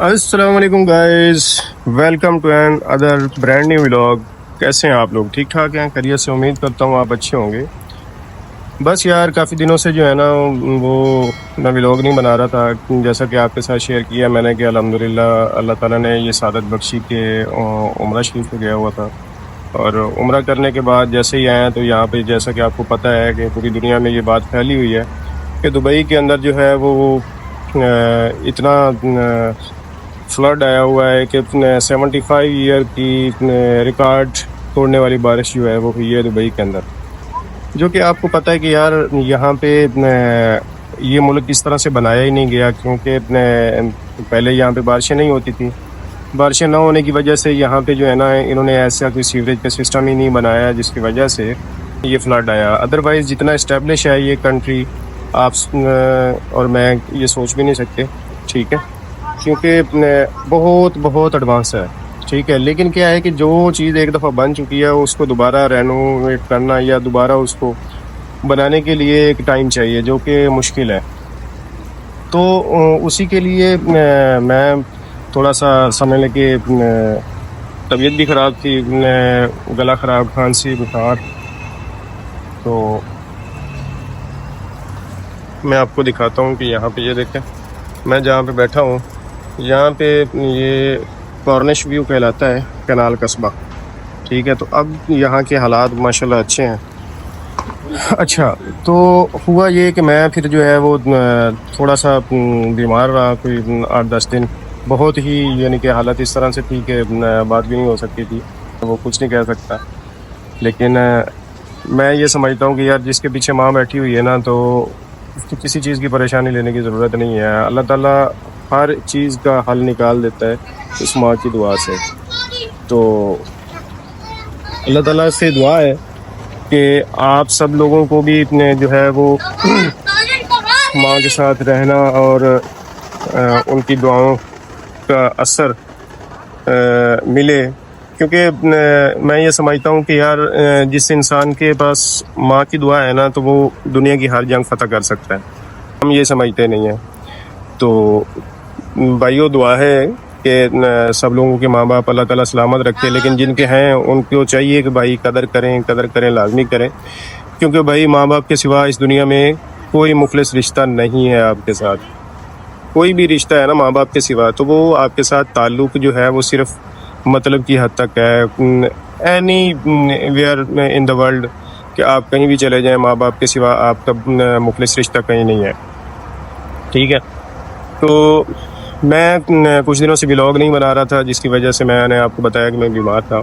السلام علیکم guys, welcome to another brand new vlog. کیسے ہیں آپ لوگ؟ ٹھیک ٹھاک ہیں؟ خیریت سے؟ امید کرتا ہوں آپ اچھے ہوں گے۔ بس یار کافی دنوں سے جو ہے نا وہ میں ولاگ نہیں بنا رہا تھا، جیسا کہ آپ کے ساتھ شیئر کیا میں نے کہ الحمدللہ اللہ تعالیٰ نے یہ سعادت بخشی کہ عمرہ شریف پہ گیا ہوا تھا، اور عمرہ کرنے کے بعد جیسے ہی آیا تو یہاں پہ جیسا کہ آپ کو پتہ ہے کہ پوری دنیا میں یہ بات پھیلی ہوئی ہے کہ دبئی کے اندر جو ہے وہ اتنا فلڈ آیا ہوا ہے کہ 75 ایئر کی ریکارڈ توڑنے والی بارش جو ہے وہ ہوئی ہے دبئی کے اندر، جو کہ آپ کو پتہ ہے کہ یار یہاں پہ یہ ملک اس طرح سے بنایا ہی نہیں گیا، کیونکہ پہلے یہاں پہ بارشیں نہیں ہوتی تھیں۔ بارشیں نہ ہونے کی وجہ سے یہاں پہ جو ہے نا انہوں نے ایسا کوئی سیوریج کا سسٹم ہی نہیں بنایا، جس کی وجہ سے یہ فلڈ آیا۔ ادروائز جتنا اسٹیبلش ہے یہ کنٹری، آپ اور میں یہ سوچ بھی نہیں سکتے، ٹھیک ہے، کیونکہ بہت ایڈوانس ہے، ٹھیک ہے۔ لیکن کیا ہے کہ جو چیز ایک دفعہ بن چکی ہے اس کو دوبارہ رینوویٹ کرنا یا دوبارہ اس کو بنانے کے لیے ایک ٹائم چاہیے، جو کہ مشکل ہے۔ تو اسی کے لیے میں تھوڑا سا سمجھ لیں کہ طبیعت بھی خراب تھی، گلا خراب، کھانسی، بخار، تو میں آپ کو دکھاتا ہوں کہ یہاں پہ یہ دیکھیں میں جہاں پہ بیٹھا ہوں، یہاں پہ یہ کارنش ویو کہلاتا ہے، کنال قصبہ، ٹھیک ہے۔ تو اب یہاں کے حالات ماشاءاللہ اچھے ہیں۔ اچھا، تو ہوا یہ کہ میں پھر جو ہے وہ تھوڑا سا بیمار رہا، کوئی 8-10 دن، بہت ہی یعنی کہ حالت اس طرح سے تھی کہ بات بھی نہیں ہو سکتی تھی، وہ کچھ نہیں کہہ سکتا۔ لیکن میں یہ سمجھتا ہوں کہ یار جس کے پیچھے ماں بیٹھی ہوئی ہے نا، تو اس کی کسی چیز کی پریشانی لینے کی ضرورت نہیں ہے، اللہ تعالیٰ ہر چیز کا حل نکال دیتا ہے اس ماں کی دعا سے۔ تو اللہ تعالیٰ سے دعا ہے کہ آپ سب لوگوں کو بھی اتنے جو ہے وہ ماں کے ساتھ رہنا اور ان کی دعاؤں کا اثر ملے، کیونکہ میں یہ سمجھتا ہوں کہ یار جس انسان کے پاس ماں کی دعا ہے نا تو وہ دنیا کی ہر جنگ فتح کر سکتا ہے، ہم یہ سمجھتے نہیں ہیں۔ تو بھائیو دعا ہے کہ سب لوگوں کے ماں باپ اللہ تعالیٰ سلامت رکھے، لیکن جن کے ہیں ان کو چاہیے کہ بھائی قدر کریں، لازمی کریں، کیونکہ بھائی ماں باپ کے سوا اس دنیا میں کوئی مخلص رشتہ نہیں ہے آپ کے ساتھ۔ کوئی بھی رشتہ ہے نا ماں باپ کے سوا تو وہ آپ کے ساتھ تعلق جو ہے وہ صرف مطلب کی حد تک ہے، any where in the world, کہ آپ کہیں بھی چلے جائیں ماں باپ کے سوا آپ کا مخلص رشتہ کہیں نہیں ہے، ٹھیک ہے۔ تو میں کچھ دنوں سے ولاگ نہیں بنا رہا تھا، جس کی وجہ سے میں نے آپ کو بتایا کہ میں بیمار تھا۔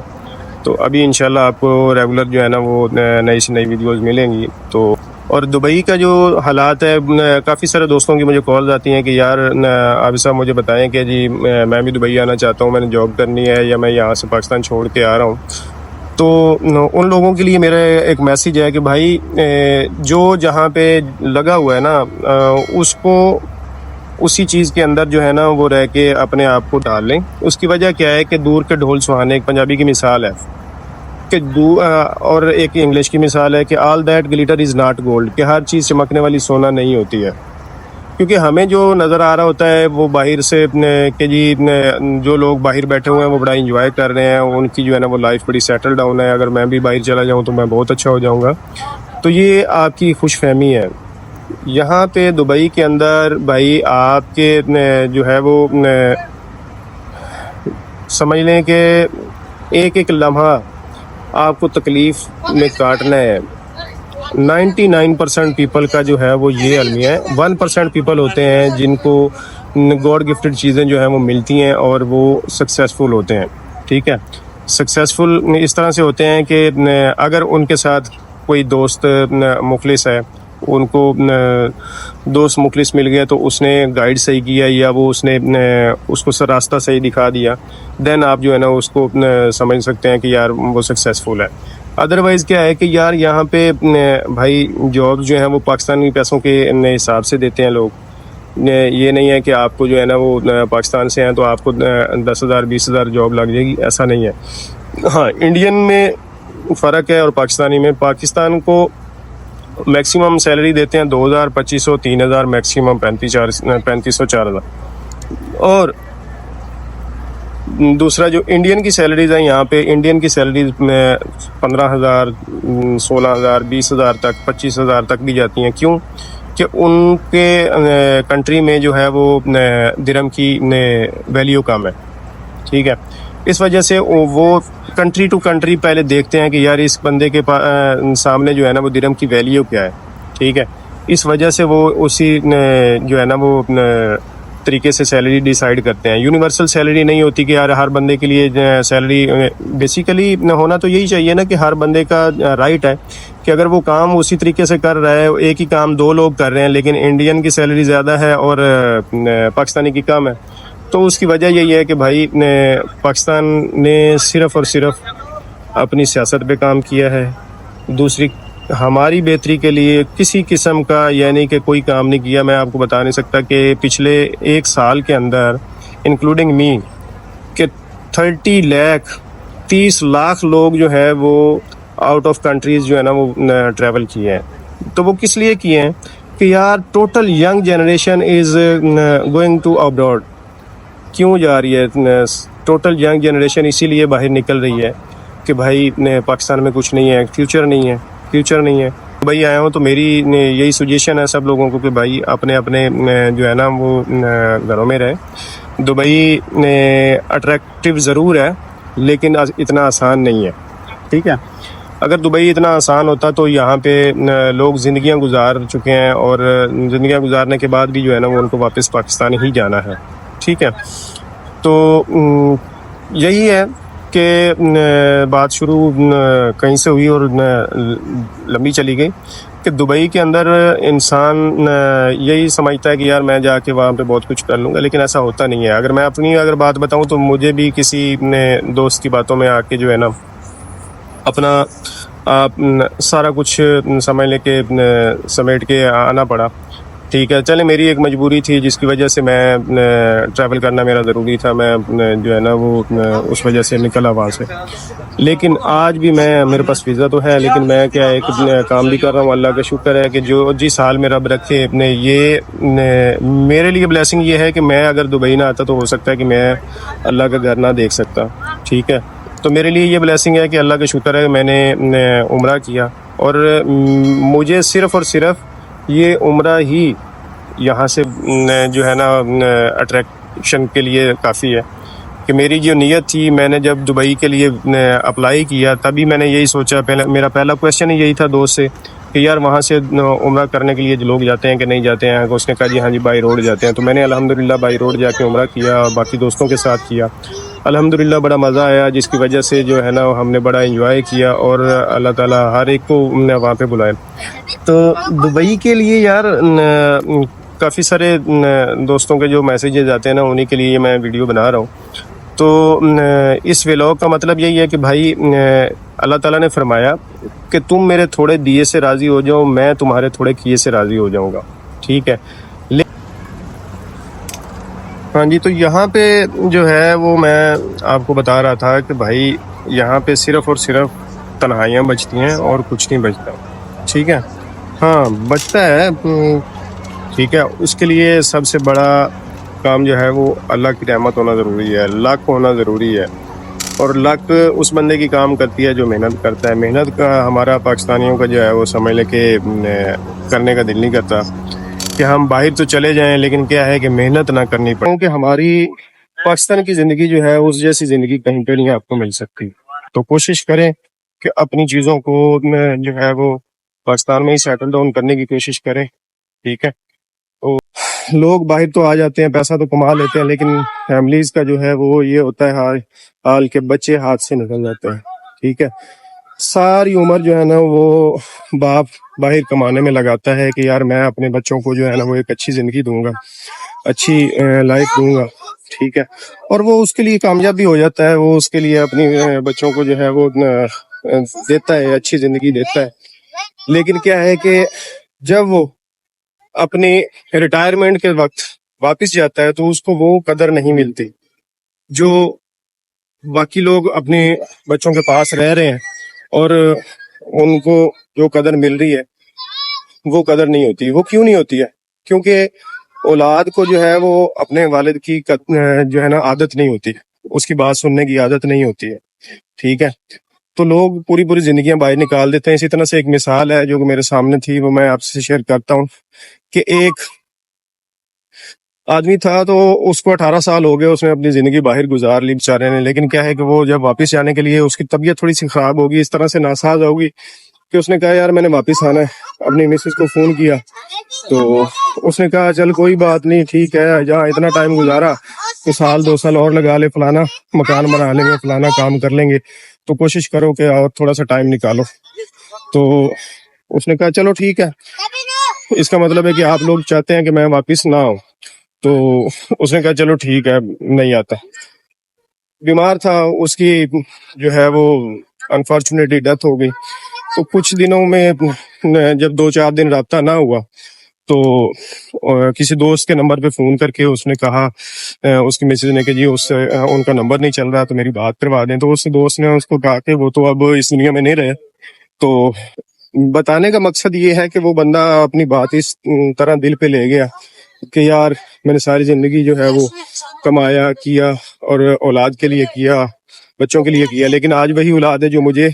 تو ابھی انشاءاللہ آپ کو ریگولر جو ہے نا وہ نئی سے نئی ویڈیوز ملیں گی۔ تو اور دبئی کا جو حالات ہے، کافی سارے دوستوں کی مجھے کالز آتی ہیں کہ یار آپ صاحب مجھے بتائیں کہ جی میں بھی دبئی آنا چاہتا ہوں، میں نے جاب کرنی ہے یا میں یہاں سے پاکستان چھوڑ کے آ رہا ہوں۔ تو ان لوگوں کے لیے میرا ایک میسیج ہے کہ بھائی جو جہاں پہ لگا ہوا ہے نا اس کو اسی چیز کے اندر جو ہے نا وہ رہ کے اپنے آپ کو ڈال لیں۔ اس کی وجہ کیا ہے کہ دور کے ڈھول سہانے، ایک پنجابی کی مثال ہے کہ اور ایک انگلش کی مثال ہے کہ all that glitter is not gold, کہ ہر چیز چمکنے والی سونا نہیں ہوتی ہے۔ کیونکہ ہمیں جو نظر آ رہا ہوتا ہے وہ باہر سے کہ جی جو لوگ باہر بیٹھے ہوئے ہیں وہ بڑا انجوائے کر رہے ہیں، ان کی جو ہے نا وہ لائف بڑی سیٹل ڈاؤن ہے، اگر میں بھی باہر چلا جاؤں تو میں بہت اچھا ہو جاؤں گا۔ تو یہ آپ کی خوش فہمی ہے۔ یہاں پہ دبئی کے اندر بھائی آپ کے جو ہے وہ سمجھ لیں کہ ایک ایک لمحہ آپ کو تکلیف میں کاٹنا ہے۔ 99% پیپل کا جو ہے وہ یہ المیہ ہے، 1% پیپل ہوتے ہیں جن کو گاڈ گفٹڈ چیزیں جو ہیں وہ ملتی ہیں اور وہ سکسیسفل ہوتے ہیں، ٹھیک ہے۔ سکسیسفل اس طرح سے ہوتے ہیں کہ اگر ان کے ساتھ کوئی دوست مخلص ہے، ان کو دوست مخلص مل گیا تو اس نے گائیڈ صحیح کیا یا وہ اس کو راستہ صحیح دکھا دیا، دین آپ جو ہے نا اس کو سمجھ سکتے ہیں کہ یار وہ سکسیسفل ہے۔ ادروائز کیا ہے کہ یار یہاں پہ بھائی جاب جو ہیں وہ پاکستانی پیسوں کے حساب سے دیتے ہیں لوگ، یہ نہیں ہے کہ آپ کو جو ہے نا وہ پاکستان سے ہیں تو آپ کو 10,000 20,000 جاب لگ جائے گی، ایسا نہیں ہے۔ ہاں انڈین میں فرق ہے اور پاکستانی میں، پاکستان کو میکسیمم سیلری دیتے ہیں 2,000 2,500 3,000، میکسیمم 3,500 4,000، اور دوسرا جو انڈین کی سیلریز ہیں یہاں پہ، انڈین کی سیلریز میں 15,000 16,000 20,000 تک 25,000 تک بھی جاتی ہیں. کیوں کہ ان کے کنٹری میں جو ہے وہ درہم کی ویلیو کم ہے. ٹھیک ہے، اس وجہ سے وہ کنٹری ٹو کنٹری پہلے دیکھتے ہیں کہ یار اس بندے کے سامنے جو ہے نا وہ درہم کی ویلیو کیا ہے. ٹھیک ہے، اس وجہ سے وہ اسی جو ہے نا وہ طریقے سے سیلری ڈیسائیڈ کرتے ہیں. یونیورسل سیلری نہیں ہوتی کہ یار ہر بندے کے لیے سیلری، بیسیکلی ہونا تو یہی چاہیے نا کہ ہر بندے کا رائٹ ہے کہ اگر وہ کام اسی طریقے سے کر رہا ہے، ایک ہی کام دو لوگ کر رہے ہیں لیکن انڈین کی سیلری زیادہ ہے اور پاکستانی کی کم ہے، تو اس کی وجہ یہی ہے کہ بھائی پاکستان نے صرف اور صرف اپنی سیاست پہ کام کیا ہے. دوسری ہماری بہتری کے لیے کسی قسم کا یعنی کہ کوئی کام نہیں کیا. میں آپ کو بتا نہیں سکتا کہ پچھلے ایک سال کے اندر انکلوڈنگ می کہ 30 لاکھ لوگ جو ہے وہ آؤٹ آف کنٹریز جو ہے نا وہ ٹریول کیے ہیں. تو وہ کس لیے کیے ہیں کہ یار total young generation is going to abroad. کیوں جا رہی ہے ٹوٹل ینگ جنریشن؟ اسی لیے باہر نکل رہی ہے کہ بھائی پاکستان میں کچھ نہیں ہے، فیوچر نہیں ہے، فیوچر نہیں ہے. دبئی آیا ہوں تو میری یہی سجیشن ہے سب لوگوں کو کہ بھائی اپنے اپنے جو ہے نا وہ گھروں میں رہے. دبئی اٹریکٹیو ضرور ہے لیکن اتنا آسان نہیں ہے. ٹھیک ہے، اگر دبئی اتنا آسان ہوتا تو یہاں پہ لوگ زندگیاں گزار چکے ہیں اور زندگیاں گزارنے کے بعد بھی جو ہے نا وہ ان کو واپس پاکستان ہی جانا ہے. ٹھیک ہے، تو یہی ہے کہ بات شروع کہیں سے ہوئی اور لمبی چلی گئی کہ دبئی کے اندر انسان یہی سمجھتا ہے کہ یار میں جا کے وہاں پہ بہت کچھ کر لوں گا، لیکن ایسا ہوتا نہیں ہے. اگر میں اپنی بات بتاؤں تو مجھے بھی کسی نے دوست کی باتوں میں آ کے جو ہے نا اپنا سارا کچھ سمجھ لے کے سمیٹ کے آنا پڑا. ٹھیک ہے، چلے میری ایک مجبوری تھی جس کی وجہ سے میں ٹریول کرنا میرا ضروری تھا. میں جو ہے نا وہ اس وجہ سے نکلا وہاں سے. لیکن آج بھی میرے پاس ویزا تو ہے لیکن میں کیا ایک کام بھی کر رہا ہوں. اللہ کا شکر ہے کہ جو جس حال میں رب رکھے یہ میرے لیے بلیسنگ یہ ہے کہ میں اگر دبئی نہ آتا تو ہو سکتا ہے کہ میں اللہ کا گھر نہ دیکھ سکتا. ٹھیک ہے، تو میرے لیے یہ بلیسنگ ہے کہ اللہ کا شکر ہے میں نے عمرہ کیا اور مجھے صرف اور صرف یہ عمرہ ہی یہاں سے جو ہے نا اٹریکشن کے لیے کافی ہے. کہ میری جو نیت تھی، میں نے جب دبئی کے لیے اپلائی کیا تبھی میں نے یہی سوچا، میرا پہلا کویشچن ہی یہی تھا دوست سے کہ یار وہاں سے عمرہ کرنے کے لیے لوگ جاتے ہیں کہ نہیں جاتے ہیں؟ اس نے کہا جی ہاں جی بائی روڈ جاتے ہیں. تو میں نے الحمدللہ بائی روڈ جا کے عمرہ کیا اور باقی دوستوں کے ساتھ کیا. الحمدللہ بڑا مزہ آیا جس کی وجہ سے جو ہے نا ہم نے بڑا انجوائے کیا اور اللہ تعالیٰ ہر ایک کو وہاں پہ بلائے. تو دبئی کے لیے یار کافی سارے دوستوں کے جو میسیجز آتے ہیں نا انہی کے لیے میں ویڈیو بنا رہا ہوں. تو اس ولاگ کا مطلب یہی ہے کہ بھائی اللہ تعالیٰ نے فرمایا کہ تم میرے تھوڑے دیے سے راضی ہو جاؤ، میں تمہارے تھوڑے کیے سے راضی ہو جاؤں گا. ٹھیک ہے، ہاں جی. تو یہاں پہ جو ہے وہ میں آپ کو بتا رہا تھا کہ بھائی یہاں پہ صرف اور صرف تنہائیاں بچتی ہیں اور کچھ نہیں بچتا. ٹھیک ہے، ہاں بچتا ہے. ٹھیک ہے، اس کے لیے سب سے بڑا کام جو ہے وہ اللہ کی رحمت ہونا ضروری ہے، لک ہونا ضروری ہے. اور لک اس بندے کی کام کرتی ہے جو محنت کرتا ہے. محنت کا ہمارا پاکستانیوں کا جو ہے وہ سمجھ لے کہ کرنے کا دل نہیں کرتا کہ ہم باہر تو چلے جائیں لیکن کیا ہے کہ محنت نہ کرنی پڑے. کیونکہ ہماری پاکستان کی زندگی جو ہے اس جیسی زندگی کہیں پہ نہیں آپ کو مل سکتی. تو کوشش کریں کہ اپنی چیزوں کو جو ہے وہ پاکستان میں ہی سیٹل ڈاؤن کرنے کی کوشش کریں. ٹھیک ہے، تو لوگ باہر تو آ جاتے ہیں، پیسہ تو کما لیتے ہیں، لیکن فیملیز کا جو ہے وہ یہ ہوتا ہے حال کے بچے ہاتھ سے نکل جاتے ہیں. ٹھیک ہے، ساری عمر جو ہے نا وہ باپ باہر کمانے میں لگاتا ہے کہ یار میں اپنے بچوں کو جو ہے نا وہ ایک اچھی زندگی دوں گا، اچھی لائف دوں گا. ٹھیک ہے، اور وہ اس کے لیے کامیاب بھی ہو جاتا ہے. وہ اس کے لیے اپنی بچوں کو جو ہے وہ دیتا ہے، اچھی زندگی دیتا ہے. لیکن کیا ہے کہ جب وہ اپنی ریٹائرمنٹ کے وقت واپس جاتا ہے تو اس کو وہ قدر نہیں ملتی جو باقی لوگ اپنے بچوں کے پاس رہ رہے ہیں اور ان کو جو قدر مل رہی ہے وہ قدر نہیں ہوتی. وہ کیوں نہیں ہوتی ہے؟ کیونکہ اولاد کو جو ہے وہ اپنے والد کی جو ہے نا عادت نہیں ہوتی. اس کی بات سننے کی عادت نہیں ہوتی ہے، ٹھیک ہے؟ تو لوگ پوری پوری زندگیاں باہر نکال دیتے ہیں۔ اسی طرح سے ایک مثال ہے جو میرے سامنے تھی، وہ میں آپ سے شیئر کرتا ہوں کہ ایک آدمی تھا، تو اس کو 18 سال ہو گئے، اس نے اپنی زندگی باہر گزار لی بیچارے نے، لیکن کیا ہے کہ وہ جب واپس جانے کے لیے اس کی طبیعت تھوڑی سی خراب ہوگی، اس طرح سے ناساز ہوگی کہ اس نے کہا یار میں نے واپس آنا ہے۔ اپنی مسز کو فون کیا تو اس نے کہا چل کوئی بات نہیں، ٹھیک ہے، جہاں اتنا ٹائم گزارا کہ سال 2 سال اور لگا لے، فلانا مکان بنا لیں گے، فلانا کام کر لیں گے، تو کوشش کرو کہ اور تھوڑا سا ٹائم نکالو۔ تو اس نے کہا چلو ٹھیک ہے، اس کا مطلب ہے کہ آپ لوگ چاہتے ہیں کہ میں واپس نہ آؤں۔ تو اس نے کہا چلو ٹھیک ہے، نہیں آتا۔ بیمار تھا، اس کی جو ہے وہ انفارچونیٹلی ڈیتھ ہو گئی۔ تو کچھ دنوں میں جب 2-4 دن رابطہ نہ ہوا تو کسی دوست کے نمبر پہ فون کر کے اس نے کہا اس کی میسج نے کہ جی اس ان کا نمبر نہیں چل رہا تو میری بات کروا دیں۔ تو اس دوست نے اس کو کہا کہ وہ تو اب اس دنیا میں نہیں رہے۔ تو بتانے کا مقصد یہ ہے کہ وہ بندہ اپنی بات اس طرح دل پہ لے گیا کہ یار میں نے ساری زندگی جو ہے وہ کمایا کیا اور اولاد کے لیے کیا، بچوں کے لیے کیا، لیکن آج وہی اولاد ہے جو مجھے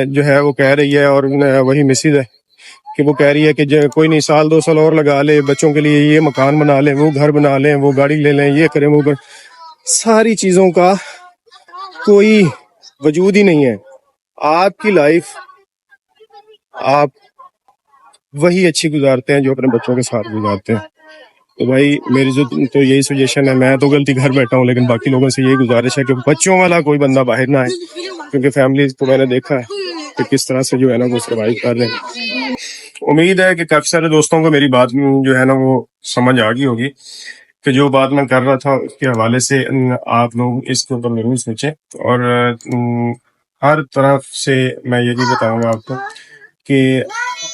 جو ہے وہ کہہ رہی ہے، اور وہی مسز ہے کہ وہ کہہ رہی ہے کہ کوئی نہیں، سال 2 سال اور لگا لے، بچوں کے لیے یہ مکان بنا لیں، وہ گھر بنا لیں، وہ گاڑی لے لیں، یہ کریں وہ کریں۔ ساری چیزوں کا کوئی وجود ہی نہیں ہے۔ آپ کی لائف آپ وہی اچھی گزارتے ہیں جو اپنے بچوں کے ساتھ گزارتے ہیں۔ تو بھائی میری جو تو یہی سجیشن ہے، میں تو غلطی گھر بیٹھا ہوں، لیکن باقی لوگوں سے یہی گزارش ہے کہ بچوں والا کوئی بندہ باہر نہ آئے، کیونکہ فیملیز کو میں نے دیکھا ہے کہ کس طرح سے جو ہے نا وہ سروائیو کر رہے ہیں۔ امید ہے کہ کافی سارے دوستوں کو میری بات جو ہے نا وہ سمجھ آ گئی ہوگی کہ جو بات میں کر رہا تھا اس کے حوالے سے آپ لوگ اس کے اوپر ضرور سوچیں، اور ہر طرف سے میں یہی بتاؤں گا آپ کو کہ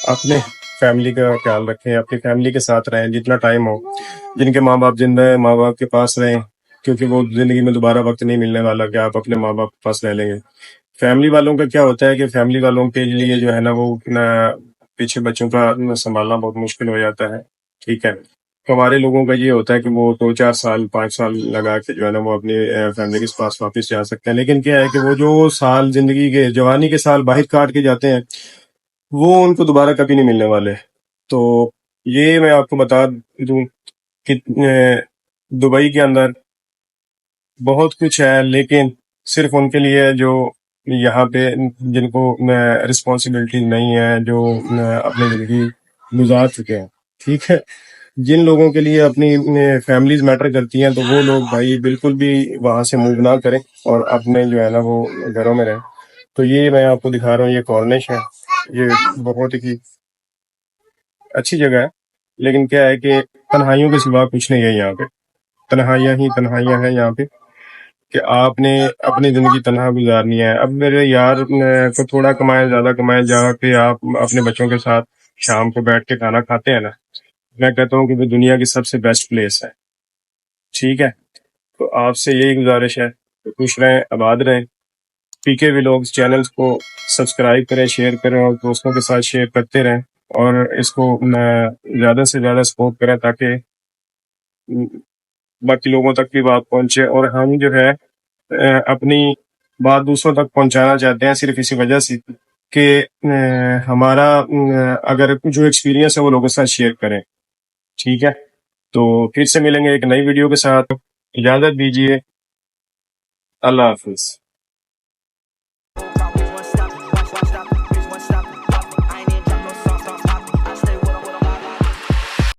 اپنے فیملی کا خیال رکھیں، اپنی فیملی کے ساتھ رہیں جتنا ٹائم ہو۔ جن کے ماں باپ زندہ ہیں ماں باپ کے پاس رہیں، کیونکہ وہ زندگی میں دوبارہ وقت نہیں ملنے والا کہ آپ اپنے ماں باپ کے پاس رہ لیں گے۔ فیملی والوں کا کیا ہوتا ہے کہ فیملی والوں کے لیے جو ہے نا وہ پیچھے بچوں کا سنبھالنا بہت مشکل ہو جاتا ہے، ٹھیک ہے؟ ہمارے لوگوں کا یہ ہوتا ہے کہ وہ 2-4 سال 5 سال لگا کے جو ہے نا وہ اپنی فیملی کے پاس واپس جا سکتے ہیں، لیکن کیا ہے کہ وہ جو سال زندگی کے جوانی کے سال باہر کاٹ کے جاتے ہیں وہ ان کو دوبارہ کبھی نہیں ملنے والے۔ تو یہ میں آپ کو بتا دوں کہ دبئی کے اندر بہت کچھ ہے، لیکن صرف ان کے لیے جو یہاں پہ جن کو رسپانسبلٹی نہیں ہے، جو اپنی زندگی گزار چکے ہیں، ٹھیک ہے؟ جن لوگوں کے لیے اپنی فیملیز میٹر کرتی ہیں تو وہ لوگ بھائی بالکل بھی وہاں سے موو نہ کریں اور اپنے جو ہے نا وہ گھروں میں رہیں۔ تو یہ میں آپ کو دکھا رہا ہوں، یہ کارنش ہے، یہ بہت ہی اچھی جگہ ہے، لیکن کیا ہے کہ تنہائیوں کے سوا کچھ نہیں ہے یہاں پہ، تنہائیاں ہی تنہائیاں ہیں یہاں پہ کہ آپ نے اپنی زندگی تنہا گزارنی ہے۔ اب میرے یار کو تھوڑا کمائے زیادہ کمائے جہاں پہ آپ اپنے بچوں کے ساتھ شام کو بیٹھ کے کھانا کھاتے ہیں نا، میں کہتا ہوں کہ وہ دنیا کی سب سے بیسٹ پلیس ہے، ٹھیک ہے؟ تو آپ سے یہی گزارش ہے کہ خوش رہیں، آباد رہیں۔ پی کے ولاگز چینلز کو سبسکرائب کریں، شیئر کریں اور دوستوں کے ساتھ شیئر کرتے رہیں، اور اس کو زیادہ سے زیادہ سپورٹ کریں تاکہ باقی لوگوں تک بھی بات پہنچے۔ اور ہم جو ہے اپنی بات دوسروں تک پہنچانا چاہتے ہیں صرف اسی وجہ سے کہ ہمارا اگر جو ایکسپیرینس ہے وہ لوگوں کے ساتھ شیئر کریں، ٹھیک ہے؟ تو پھر سے ملیں گے ایک نئی ویڈیو کے ساتھ، اجازت دیجیے، اللہ حافظ۔